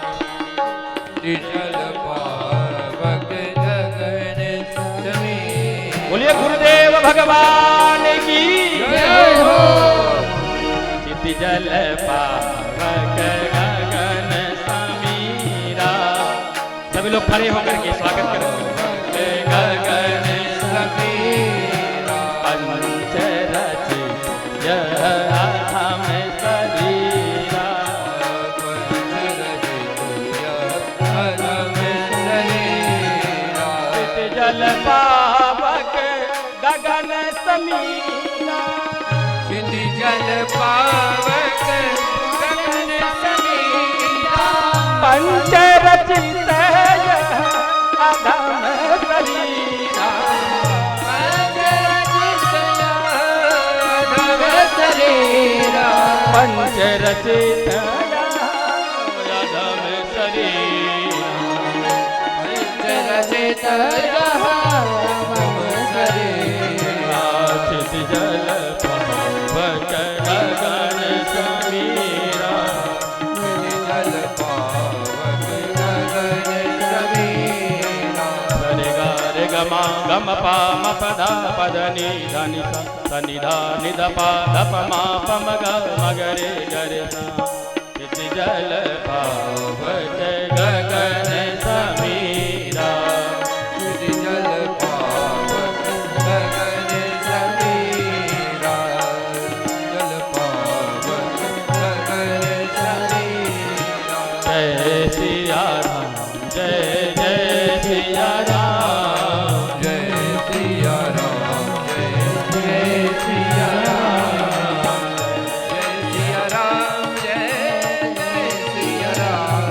क्षितिजल पावक गगन समीरा। बोलिए गुरुदेव भगवान की जय हो। क्षितिजल पावक गगन समीरा। सभी लोग खड़े होकर के स्वागत करो। गगन समीरा, पंच रचित अधम शरीरा, पंच रचित अधम शरीरा। क्षितिजल पावक गगन समीरा, क्षितिजल पावक गगन समीरा। पंच रचित अधम शरीरा, पंच रचित अधम शरीरा। पंच रचित अधम शरीरा, पंच रचित अधम शरीरा। क्षितिजल पावक गगन समीरा, क्षितिजल पावक गगन समीरा। रे गा रे ग मा ग म पा म प ध प ध नि ध नि सा नि ध नि ध प ध प म प म ग म ग रे ग रे सा। क्षितिजल पावक गगन समीरा, क्षितिजल पावक गगन समीरा। जल पावक गगन समीरा। जय सिया राम, जय जय सिया राम, जय सिया राम, जय सिया राम। जय सिया राम, जय सिया राम।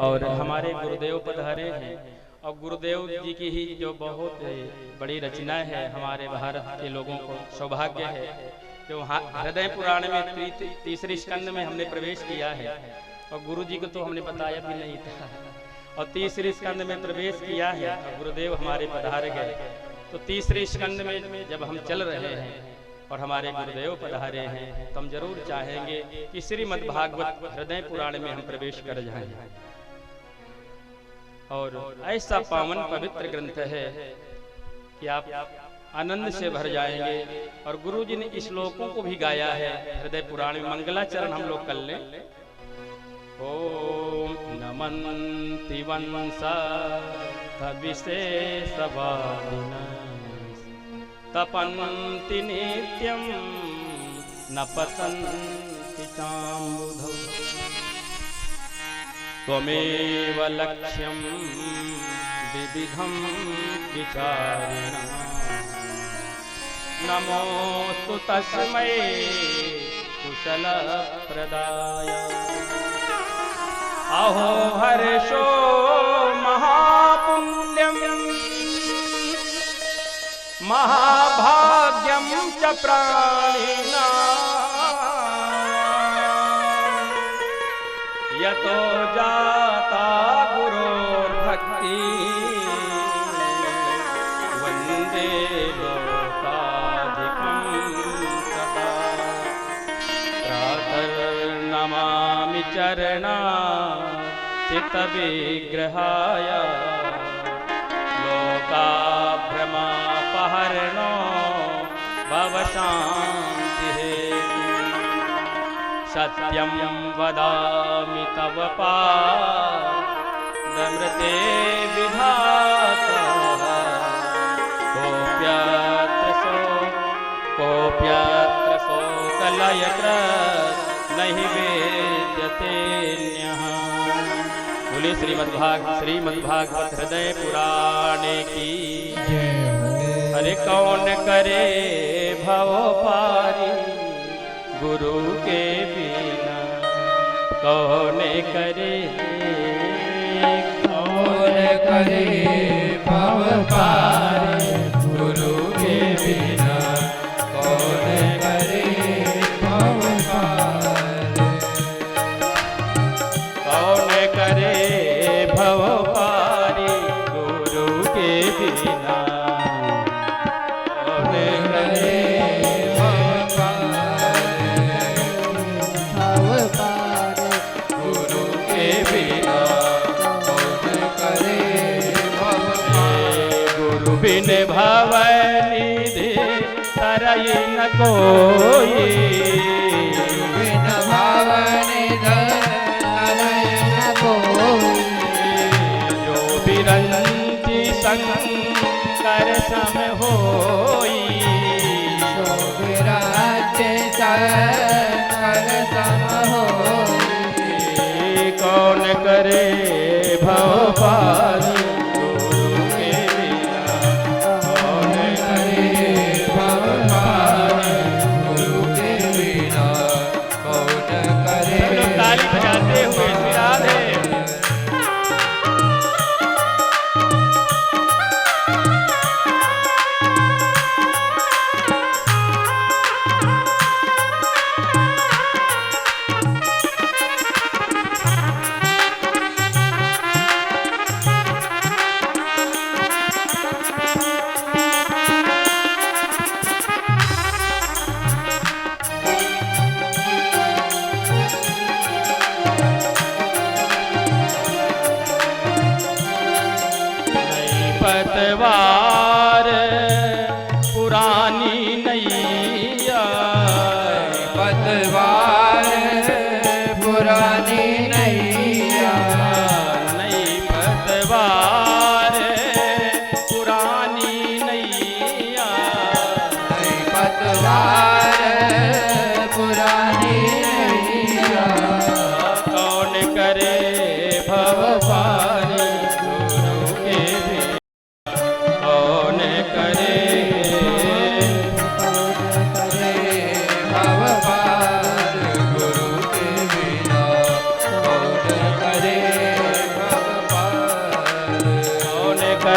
और हमारे गुरुदेव पधारे हैं और गुरुदेव जी की ही जो बहुत बड़ी रचना है, हमारे भारत के लोगों को सौभाग्य है कि वहाँ हृदय पुराण में तीसरी स्कंद में हमने प्रवेश किया है और गुरु जी को तो हमने बताया भी नहीं था और तीसरी स्कंद में प्रवेश किया है और गुरुदेव हमारे पधार गए। तो तीसरी स्कंद में जब हम चल रहे हैं और हमारे गुरुदेव पधारे हैं तो हम जरूर चाहेंगे कि श्रीमद् भागवत हृदय पुराण में हम प्रवेश कर जाएं। और ऐसा पावन पवित्र ग्रंथ है कि आप आनंद से भर जाएंगे। और गुरु जी ने इस श्लोकों को भी गाया है हृदय पुराण में। मंगलाचरण हम लोग कर लें। ओम नमन्ति वंसा विशेषवादिन तपन्ति नित्यं न पतन्ति चाम्बुधौ त्वमेव लक्ष्यं विविधं विचारिणः नमोस्तु तस्मै कुशलप्रदाय। अहो हर्षो महापुण्यं महाभाग्यं च प्राणिनां यतो जाता गुरोर्भक्ति वन्दे लोकाधिकं सदा। प्रातर्नमामि चरणा चित्तविग्रहाय लोकाभ्रमापहरणो भवशान्तिहेतु। सत्यं वदामि तव पादमृते विधाता कोऽप्यत्र शोकलयकृत् नहि वेद्यतेऽन्यः। बोले श्रीमद्भागवत हृदय पुराणे की जय। अरे कौन करे भव पारी गुरु के बिना, कौन करे भव पारी गुरु के बिना, कौन करे भव पारी। कौन करे भव पारी गुरु के बिना, कौन करे बिन भवनिधि तरई न कोई। बिन भवनिधि तरई न कोई। जो बिरंती शंकर सम होई। जो बिरंती शंकर सम होई। कौन करे भव पारी बजाते हुए राधे। पतवार पुरानी नैया, पतवार पुरानी नैया। नई पतवार पुरानी नैया। नई पतवार पुरानी नैया। कौन करे भव पारी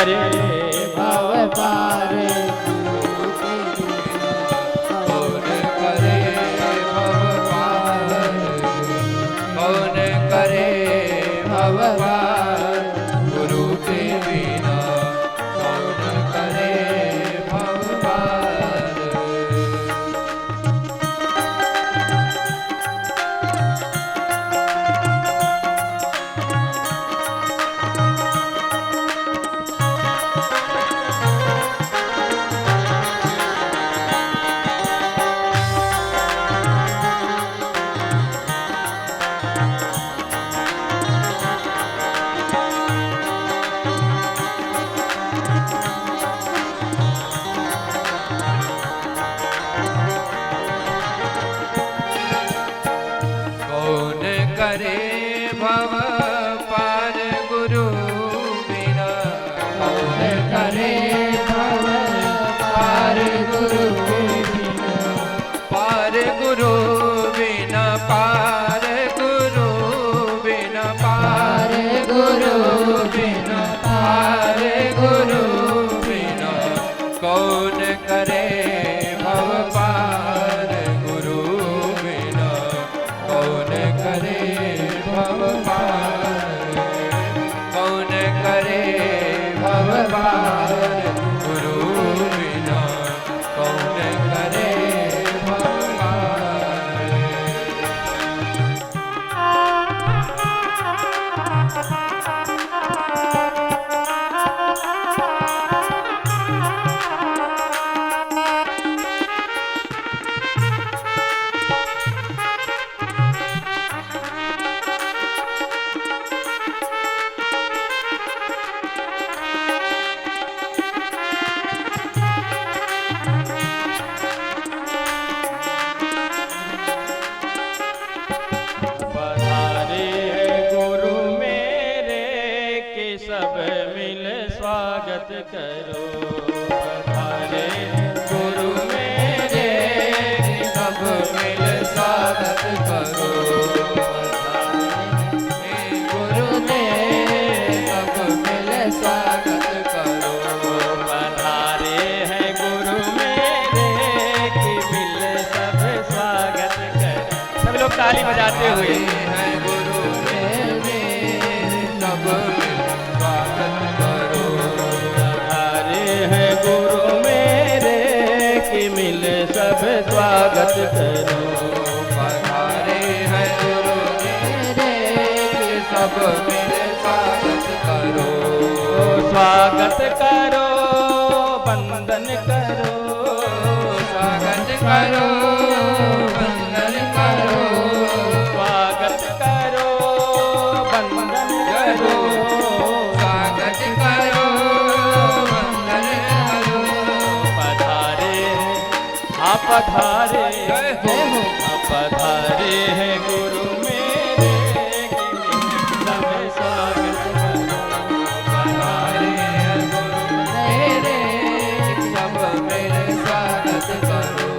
करे भव पार कौन करे भव पार, कौन करे भव पार, गुरु के बिना कौन करे भव पार। कौन करे भव पार, गुरु बिना कौन करे भव पार, गुरु बिना पार, गुरु बिना पार, गुरु बिना पार, गुरु बिना पार, गुरु बिना कौन करे भव पार, गुरु बिना कौन करे भव पार, कौन करे भव पार, गुरु बिना कौन करे भव पार। पधारे है गुरु मेरे के सब मिल स्वागत करो। पधारे गुरु मेरे के सब मिल स्वागत करो। हे गुरु ने सब मिल स्वागत करो। पधारे है गुरु मेरे के मिल सब स्वागत करो। सब लोग ताली बजाते हुए है गुरु मेरे सब मिल स्वागत करो। पधारे है गुरु मेरे के मिल सब स्वागत करो। पधारे है गुरु मेरे के सब मिल स्वागत करो। स्वागत करो वंदन करो, स्वागत करो वंदन करो। स्वागत करो वंदन करो। स्वागत करो वंदन करो। पधारे आप पधारे आप पधारे हैं गुरु मेरे की सब स्वागत करो। पधारे हैं गुरु मेरे सब मेरे स्वागत करो।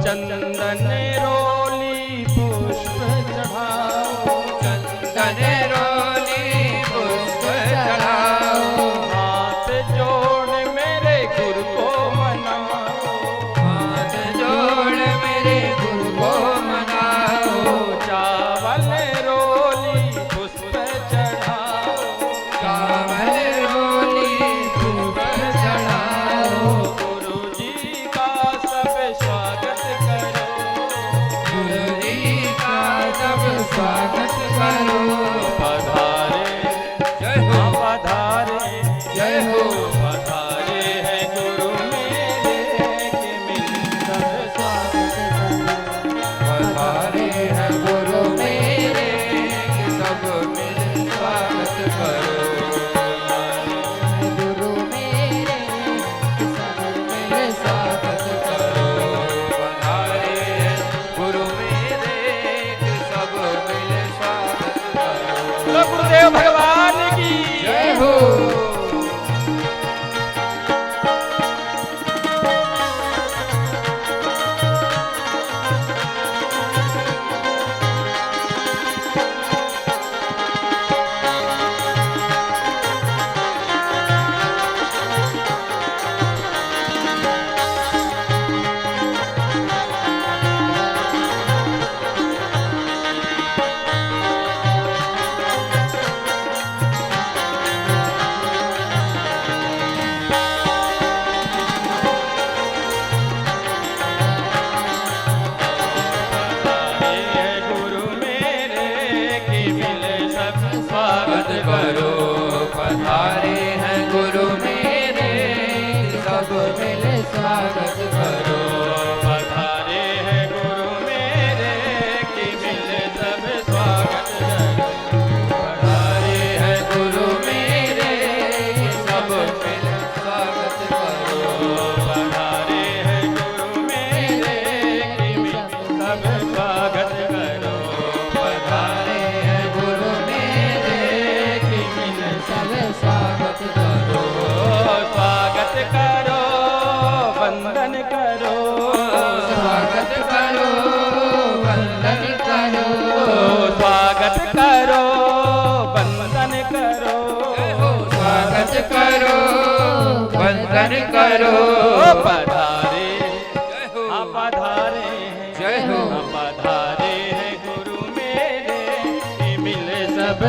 चंदन रोली पुष्प चढ़ाओ, चंदन रोली पुष्प चढ़ाओ। हाथ जोड़ मेरे गुरु को मनाओ। हाथ जोड़ मेरे गुरु को मनाओ। चावल रोली पुष्प चढ़ाओ। चावल रोली पुष्प चढ़ाओ। गुरु जी का सब स्वागत करो। गुरु जी का सब स्वागत करो। पधारे जय हो पधारे जय हो। पधारे है गुरु मेरे के मिल सब स्वागत करो। पधारे हैं गुरु मेरे के सब मिल स्वागत करो। गुरुदेव भगवान की जय हो। पधारे हैं गुरु मेरे सब मिल स्वागत करो पधारे हैं गुरु मेरे कि मिल सब स्वागत करो पधारे हैं गुरु मेरे कि सब मिल स्वागत करो पधारे हैं गुरु मेरे कि मिल सब स्वागत करो पधारे हैं गुरु मेरे कि मिल सब स्वागत करो स्वागत करो वंदन करो स्वागत करो वंदन करो स्वागत करो वंदन करो स्वागत करो वंदन करो पधारे पधारे जय हो। पधारे हैं गुरु मेरे कि मिल सब